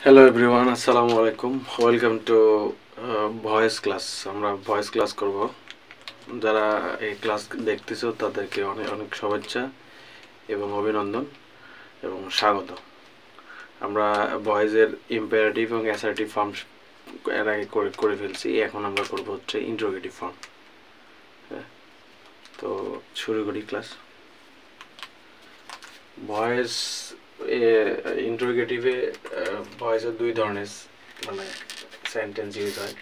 Hello everyone, আসসালামু আলাইকুম। Welcome to voice class. আমরা ভয়েস ক্লাস করব। যারা এই ক্লাস দেখতেছো তাদেরকে অনেক অনেক শুভেচ্ছা এবং অভিনন্দন এবং স্বাগত। আমরা ভয়েসের ইম্পারেটিভ এবং অ্যাসার্টিভ ফর্ম এর আগে করে ফেলছি। এখন আমরা করব হচ্ছে ইন্টারোগেটিভ ফর্ম। তো শুরু করি ক্লাস। ভয়েস ইন্টারোগেটিভে ভয়েসের দুই ধরনের মানে সেন্টেন্স ইউজ হয়।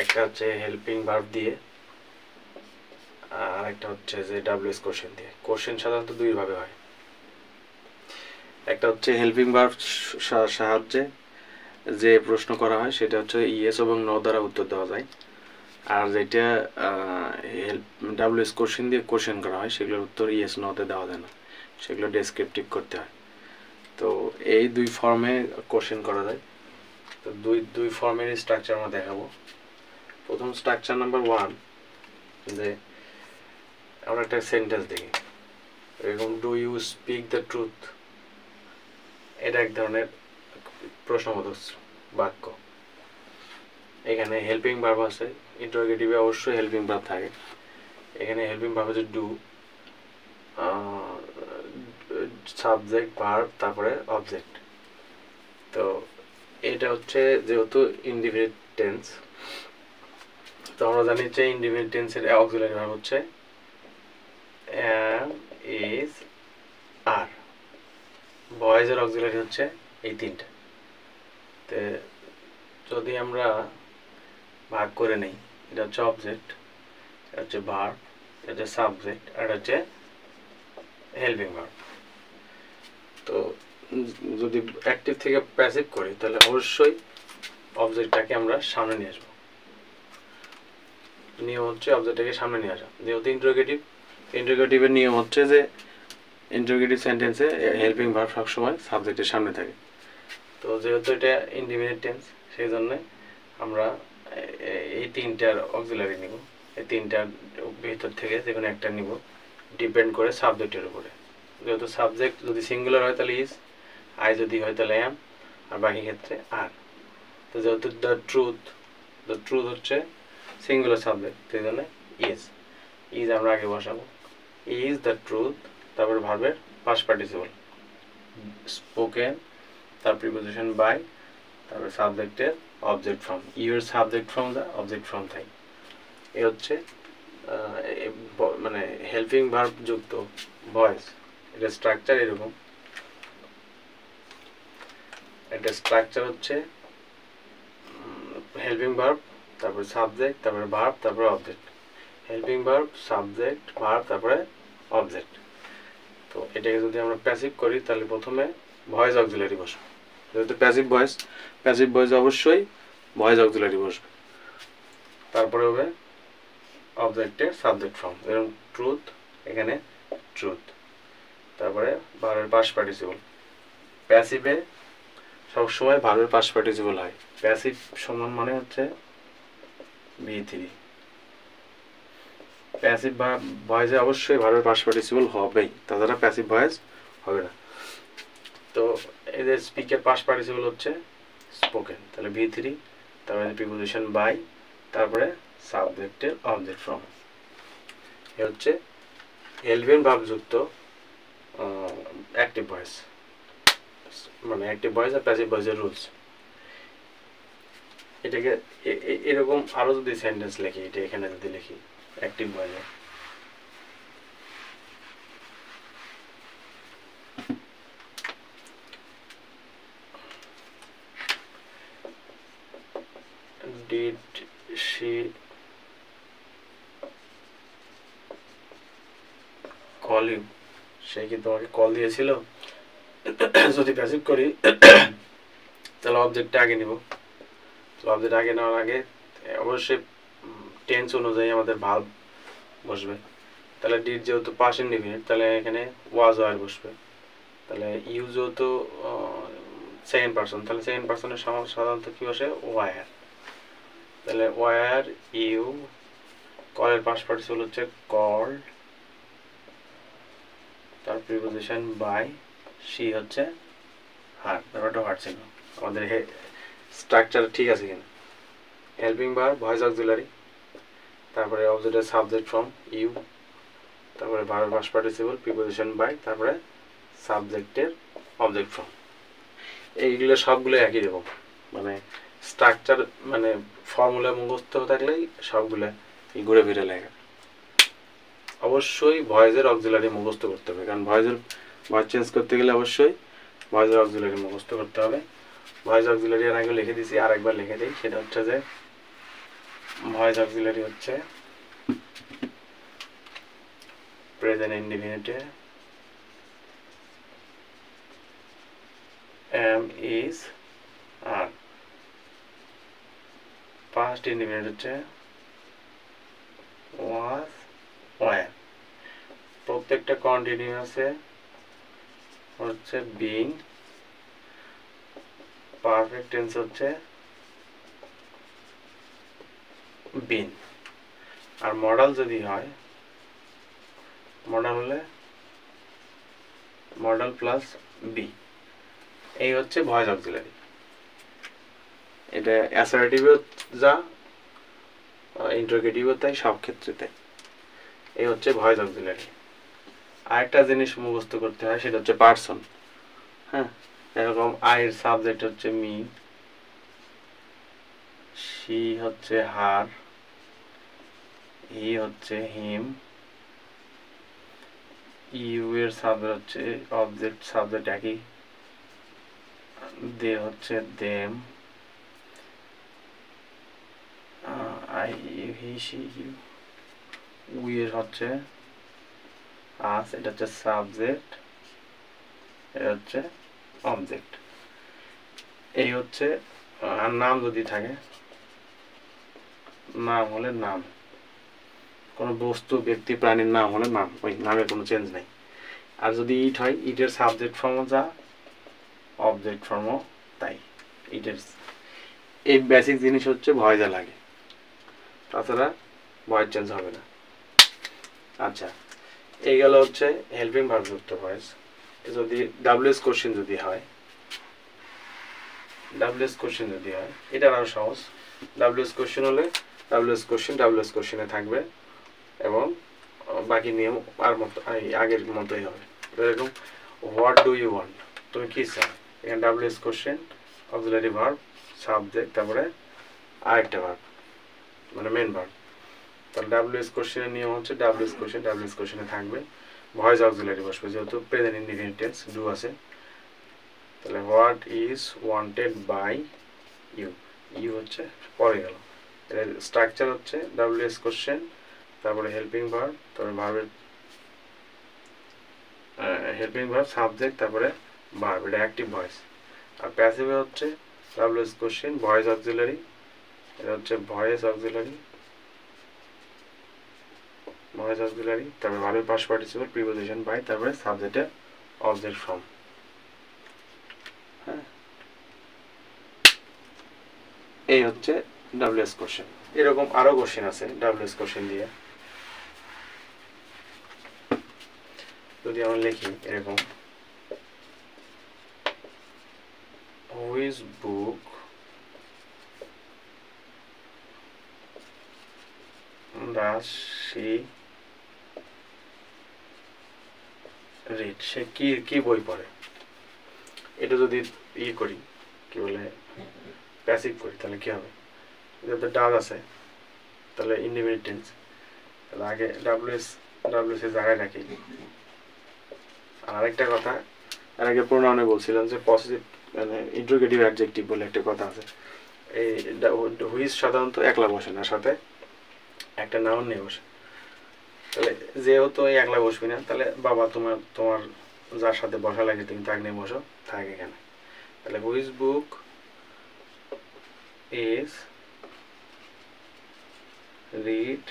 একটা হচ্ছে হেল্পিং ভার্ব দিয়ে, আর একটা হচ্ছে যে ডাব্লিউএস কোশ্চেন দিয়ে। কোশ্চেন সাধারণত দুই ভাবে হয়। একটা হচ্ছে হেল্পিং ভার্ব সাহায্যে যে প্রশ্ন করা হয় সেটা হচ্ছে ইয়েস এবং নো দ্বারা উত্তর দেওয়া যায়। আর যেটা ডাব্লিউএস কোশ্চেন দিয়ে কোশ্চেন করা হয় সেগুলোর উত্তর ইয়েস নোতে দেওয়া যায় না, সেগুলো ডেসক্রিপটিভ করতে হয়। তো এই দুই ফর্মে কোশ্চেন করা যায়। তো দুই ফর্মের স্ট্রাকচার আমরা দেখাবো। প্রথম স্ট্রাকচার নাম্বার 1, যে আমরা একটা সেন্টেন্স দেখি এরকম, do you speak the truth. এটা এক ধরনের প্রশ্নবোধক বাক্য। এখানে হেল্পিং ভার্ব আছে, ইন্টারোগেটিভে অবশ্যই হেল্পিং ভার্ব থাকে। এখানে হেল্পিং ভার্ব হচ্ছে ডু, সাবজেক্ট ভার্ব তারপরে অবজেক্ট। তো এটা হচ্ছে যেহেতু ইনডিফিনিট টেন্স, তো আমরা জানি যে ইনডিফিনিট টেন্সের অক্সিলারি ভার্ব হচ্ছে am, is, are। ভয়েসের অক্সিলারি হচ্ছে এই তিনটা। তো যদি আমরা ভাগ করে নেই, এটা হচ্ছে অবজেক্ট, এটা হচ্ছে ভার্ব, এটা হচ্ছে সাবজেক্ট, আর এটা হচ্ছে হেল্পিং ভার্ব। তো যদি অ্যাক্টিভ থেকে প্যাসিভ করি তাহলে অবশ্যই অবজেক্টটাকে আমরা সামনে নিয়ে আসবো। নিয়ম হচ্ছে অবজেক্টটাকে সামনে নিয়ে আসা। যেহেতু ইন্টারোগেটিভের নিয়ম হচ্ছে যে ইন্টারোগেটিভ সেন্টেন্সে হেল্পিং ভার্ব সবসময় সাবজেক্টের সামনে থাকে। তো যেহেতু এটা ইনডিফিনিট টেন্স, সেই জন্য আমরা এই তিনটার অক্সিলারি নিব। এই তিনটার ভিতর থেকে যে কোনো একটা নিব, ডিপেন্ড করে সাবজেক্টের উপরে। যেহেতু সাবজেক্ট যদি সিঙ্গুলার হয় তাহলে ইজ, আই যদি হয় তাহলে অ্যাম, আর বাকি ক্ষেত্রে আর। তো যেহেতু দ্য ট্রুথ হচ্ছে সিঙ্গুলার সাবজেক্ট, সেই জন্য ইজ আমরা আগে বসাবো। ইজ দ্য ট্রুথ, তারপর ভার্বের পাস্ট পার্টিসিপল স্পোকেন, তার প্রিপোজিশন বাই, তারপর সাবজেক্টের object form, your subject form the object form থাই। এ হচ্ছে মানে হেল্পিং ভার্ব যুক্ত ভয়েস। এটা স্ট্রাকচার এরকম। এটা স্ট্রাকচার হচ্ছে হেল্পিং ভার্ব, তারপর সাবজেক্ট, তারপরে ভার্ব, তারপরে object. Helping verb, subject, verb, তারপরে অবজেক্ট। তো এটাকে যদি আমরা প্যাসিভ করি তাহলে প্রথমে ভয়েস অক্সিলারি বসবে। যেহেতু প্যাসিভ ভয়েস অবশ্যই ভয়েস অক্সিলারি বসবে। তারপরে হবে অবজেক্টের সাবজেক্ট ফর্ম, যেরকম ট্রুথ, এখানে ট্রুথ, তারপরে ভার্বের পাস্ট পার্টিসিপল। প্যাসিভে সবসময় ভার্বের পাস্ট পার্টিসিপল হয়। প্যাসিভ সমান মানে হচ্ছে V3। প্যাসিভ ভয়েসে অবশ্যই ভার্বের পাস্ট পার্টিসিপল হবেই, তাছাড়া প্যাসিভ ভয়েস হবে না। তো এদের স্পিকের পাস্ট পার্টিসিপল হচ্ছে স্পোকেন, তাহলে V3, তারপরে প্রিপোজিশন বাই, তারপরে সাবজেক্টের অবজেক্ট ফর্ম। এ হচ্ছে হেল্পিং ভার্ব যুক্ত অ্যাক্টিভ ভয়েস, মানে অ্যাক্টিভ ভয়েস আর প্যাসিভ ভয়েসের রুলস। এটাকে এরকম আরও যদি সেন্টেন্স লিখি, এটা এখানে যদি লিখি অ্যাক্টিভ ভয়েসে, ডিড শি কল ইউ, সে কি তোমাকে কল দিয়েছিল। যদি প্যাসিভ করি তাহলে অবজেক্টটা আগে নিব। অবজেক্ট আগে নেওয়ার আগে অবশ্যই টেন্স অনুযায়ী আমাদের ভার্ব বসবে। তাহলে ডিড যেহেতু পাস্ট ইনডিফিনিট, তাহলে এখানে ওয়াজ ওয়ার বসবে। তাহলে ইউ যেহেতু সেকেন্ড পার্সন, তাহলে সেকেন্ড পার্সনের সাধারণত কী বসে, ওয়ার। তাহলে ওয়ার ইউ, কলের পাস্ট পার্টিসিপল হচ্ছে কল্ড, তার প্রিপোজিশন বাই, শি হচ্ছে হার, ব্যাপারটা হার ছিল। আমাদের স্ট্রাকচার ঠিক আছে কিনা। হেল্পিং ভার্ব ভয়েস অক্সিলারি, তারপরে অবজেক্টের সাবজেক্ট ফ্রম ইউ, তারপরে ভার্বের পাস্ট পার্টিসিপল প্রিপোজিশন বাই, তারপরে সাবজেক্টের অবজেক্ট ফ্রম। এইগুলো সবগুলো একই রকম, মানে স্ট্রাকচার মানে ফর্মুলা মুখস্থ থাকলেই সবগুলো ঘুরে ফিরে লেখা। অবশ্যই ভয়েসের অক্সিলারি মুখস্থ করতে হবে, কারণ ভয়েস চেঞ্জ করতে গেলে অবশ্যই ভয়েসের অক্সিলারি মুখস্থ করতে হবে। ভয়েস অক্সিলারি এর আগে লিখে দিয়েছি, আর একবার লিখে দিই। সেটা হচ্ছে যে ভয়েস অক্সিলারি হচ্ছে present ইনডিফিনিটে am is are, past indefinite হচ্ছে was were, প্রত্যেকটা কন্টিনিউয়াসে হচ্ছে being, পারফেক্ট টেন্স হচ্ছে been, আর মডাল যদি হয়, মডাল হলে মডাল প্লাস বি। এই হচ্ছে ভয়েস অক্সিলারি। এটা অ্যাসার্টিভও যা, ইন্টারোগেটিভও তাই, সব ক্ষেত্রে তাই। এই হচ্ছে ভয়েস অক্সিলারি। আরেকটা জিনিস মুখস্থ করতে হয়, সেটা হচ্ছে পার্সন। হ্যাঁ, এরকম আইয়ের সাবজেক্ট হচ্ছে মি, শি হচ্ছে হার, হি হচ্ছে হিম, ইউ এর সাবজেক্ট হচ্ছে অবজেক্ট সাবজেক্ট একই, দে হচ্ছে them, I you he she you, we এর হচ্ছে আস, এটা হচ্ছে সাবজেক্ট, এটা হচ্ছে অবজেক্ট। এই হচ্ছে, আর নাম যদি থাকে, নাম হলে নাম, কোনো বস্তু ব্যক্তি প্রাণীর নাম হলে নাম, ওই নামের কোনো চেঞ্জ নেই। আর যদি ইট হয়, ইটের সাবজেক্ট ফর্মও যা, অবজেক্ট ফর্মও তাই। ইটের এই বেসিক জিনিস হচ্ছে ভয়েসে লাগে, তাছাড়া ভয়েস চেঞ্জ হবে না। আচ্ছা, এই গেল হচ্ছে হেল্পিং ভার্ব যুক্ত ভয়েস। যদি ডাব্লিউএস কোশ্চেন যদি হয়, এটা আরো সহজ। ডাব্লিউএস কোশ্চেন হলে ডাব্লিউএস কোশ্চেনে থাকবে, এবং বাকি নিয়ম আর মতো আগের মতোই হবে। এরকম হোয়াট ডু ইউ ওয়ান্ট, তুমি কি চাও, এখানে WH question, auxiliary verb, subject, তারপরে আরেকটা ভার্ব মানে মেন ভার্ব। তাহলে ডাব্লিউএস কোশ্চেনের নিয়ম হচ্ছে ডাব্লিউএস কোশ্চেনে থাকবে, ভয়েস অক্সিলারি বসবে, যেহেতু প্রেজেন্ট ইনডিফিনিট টেন্স ডু আছে। তাহলে what is wanted by you, you হচ্ছে পরে গেল। এর স্ট্রাকচার হচ্ছে ডাব্লিউএস কোশ্চেন, তারপরে হেল্পিং ভার্ব, তারপরে ভার্বের হেল্পিং ভার্ব, সাবজেক্ট, তারপরে ভার্ব, এটা অ্যাক্টিভ ভয়েস। আর প্যাসিভে হচ্ছে ডাব্লিউএস কোশ্চেন, ভয়েস অক্সিলারি, এটা হচ্ছে ভয়েস অক্সিলারি, তারপরে ভার্বের পাস্ট পার্টিসিপল প্রিপোজিশন বাই, তারপরে সাবজেক্টের অবজেক্ট ফর্ম। হ্যাঁ, এই হচ্ছে ডাব্লিউএস কোশ্চেন। এরকম আরো কোশ্চেন আছে ডাব্লিউএস কোশ্চেন দিয়ে। যদি আমরা লিখি এরকম, which book does she read, সে কি বই পড়ে। এটা যদি করি, কি বলে প্যাসিভ করি, তাহলে কি হবে, যেহেতু ডাজ আছে তাহলে ইনডিফিনিট টেন্স, তাহলে আগে ডাব্লিউএস এর জায়গায় রাখি। আর আরেকটা কথা, এর আগে প্রোনাউনে বলছিলাম যে পজিটিভ মানে ইন্টারোগেটিভ অ্যাডজেক্টিভ বলে একটা কথা আছে। এই হুইচ সাধারণত একলা বসে না, সাথে একটা নাউন নিয়ে বসে। তাহলে যেহেতু এই একলা বসবি না, তাহলে বাবা তোমার যার সাথে বসা লাগে তুমি তাকে নিয়ে বসো, থাকে এখানে। তাহলে which book is read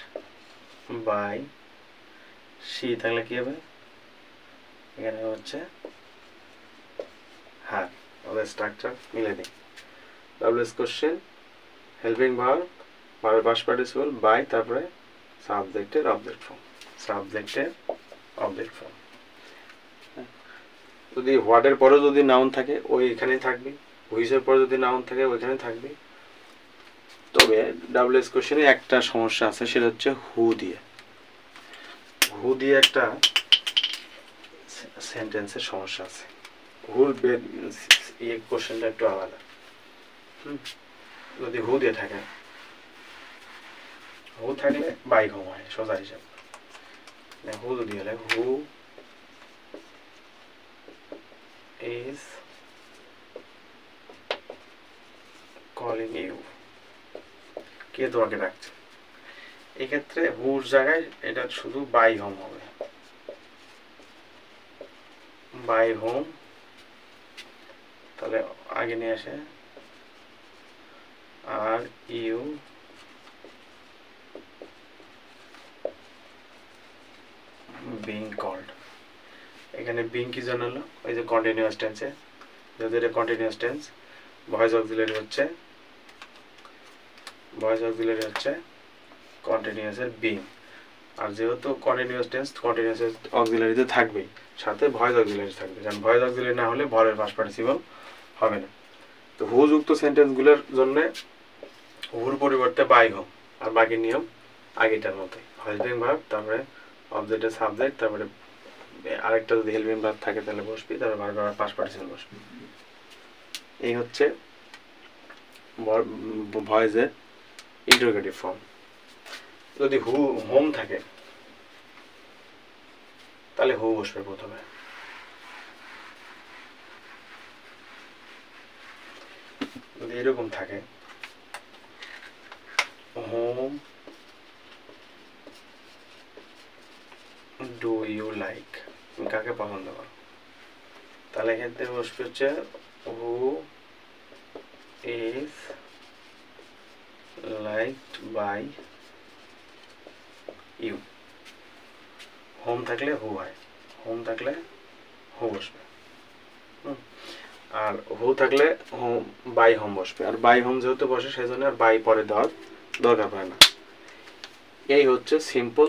by she, তাহলে কি হবে, এখানে হচ্ছে হ্যাঁ, আমাদের স্ট্রাকচার মিলে দিই। ডাব্লিউএস কোশ্চেন, হেল্পিং ভার্ব, ভার্বের পাস্ট পার্টিসিপল বাই, তারপরে সাবজেক্টের অবজেক্ট ফর্ম, যদি হোয়াটের পরে যদি নাউন থাকে ওই এখানেই থাকবে, হুইচের পরে যদি নাউন থাকে ওইখানে থাকবে। তবে ডাব্লিউএস কোশ্চেনে একটা সমস্যা আছে, সেটা হচ্ছে হু দিয়ে একটা সেন্টেন্সের সমস্যা আছে। হুর এই কোশ্চেনটা একটু আলাদা। যদি হু দিয়ে থাকে, হু থাকলে বাই হোম হয় সোজা হিসাব। হু যদি হলে হু ইজ কলিং ইউ, কে তোমাকে ডাকছে, এক্ষেত্রে হুর জায়গায় এটা শুধু বাই হোম হবে। বাই হোম, তাহলে আগে নিয়ে আসে আর ইউ বিং কল্ড। এখানে বিং কি জানালো, ওই যে কন্টিনিউয়াস টেন্সে, যেহেতু এটা কন্টিনিউয়াস টেন্স, ভয়েস অক্সিলারি হচ্ছে কন্টিনিউয়াসের বিং। আর যেহেতু কন্টিনিউয়াস টেন্স, কন্টিনিউয়াস অক্সিলারিতে থাকবেই, সাথে ভয়েস অক্সিলারি থাকবে, কারণ ভয়েস অক্সিলারি না হলে ভরের পাস্ট পার্টিসিপল হবে না। তো হু যুক্ত সেন্টেন্সগুলোর জন্য হুর পরিবর্তে বাই হোম, আর বাকি নিয়ম আগেটার মতোই, হেল্পিং ভার্ব, তারপরে অবজেক্টের সাবজেক্ট, তারপরে আরেকটা যদি হেল্পিং ভার্ব থাকে তাহলে বসবি, তারপরে ভার্বের পাস্ট পার্টিসিপল বসবি। এই হচ্ছে ভয়েসের ইন্টারোগেটিভ ফর্ম। যদি হোম থাকে তাহলে হু বসবে প্রথমে। যদি এরকম থাকে হোম ডু ইউ লাইক, তুমি কাকে পছন্দ করো, তাহলে এক্ষেত্রে বসবে হচ্ছে who is liked by you. Whom থাকলে হু হয়, হোম থাকলে হু বসবে। আর হু থাকলে হোম বাই হোম বসবে, আর বাই হোম যেহেতু বসে সেই জন্য আর বাই পরে দেওয়ার দরকার পড়ে না। এই হচ্ছে সিম্পল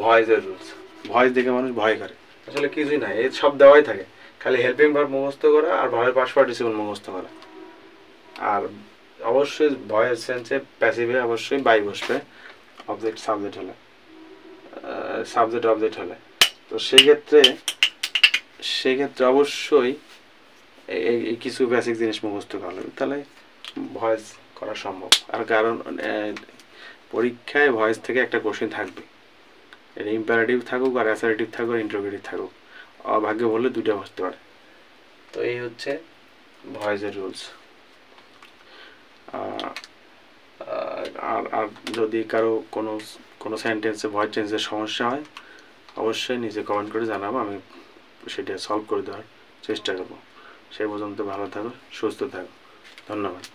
ভয়েসের রুলস। ভয়েস দেখে মানুষ ভয় করে, আসলে কিছুই না, এই সব দেওয়াই থাকে, খালি হেল্পিং ভার্ব মুখস্থ করা আর ভার্বের পাস্ট পার্টিসিপল মুখস্থ করা। আর অবশ্যই ভয়েস সেন্সে প্যাসিভে অবশ্যই বাই বসবে, অবজেক্ট সাবজেক্ট হলে, সাবজেক্ট অবজেক্ট হলে। তো সেক্ষেত্রে অবশ্যই এই কিছু বেসিক জিনিস মুখস্থ করা লাগবে, তাহলে ভয়েস করা সম্ভব। আর কারণ পরীক্ষায় ভয়েস থেকে একটা কোশ্চেন থাকবে, এটা ইম্পারেটিভ থাকুক আর অ্যাসারেটিভ থাকুক আর ইন্টারোগেটিভ থাকুক, অভাগ্য বললে দুইটা বসতে পারে। তো এই হচ্ছে ভয়েসের রুলস। আর যদি কারো কোনো সেন্টেন্সে ভয়েস চেঞ্জের সমস্যা হয় অবশ্যই নিচে কমেন্ট করে জানাবো, আমি সেটা সলভ করে দেওয়ার চেষ্টা করবো। সেই পর্যন্ত ভালো থাকো, সুস্থ থাকো, ধন্যবাদ।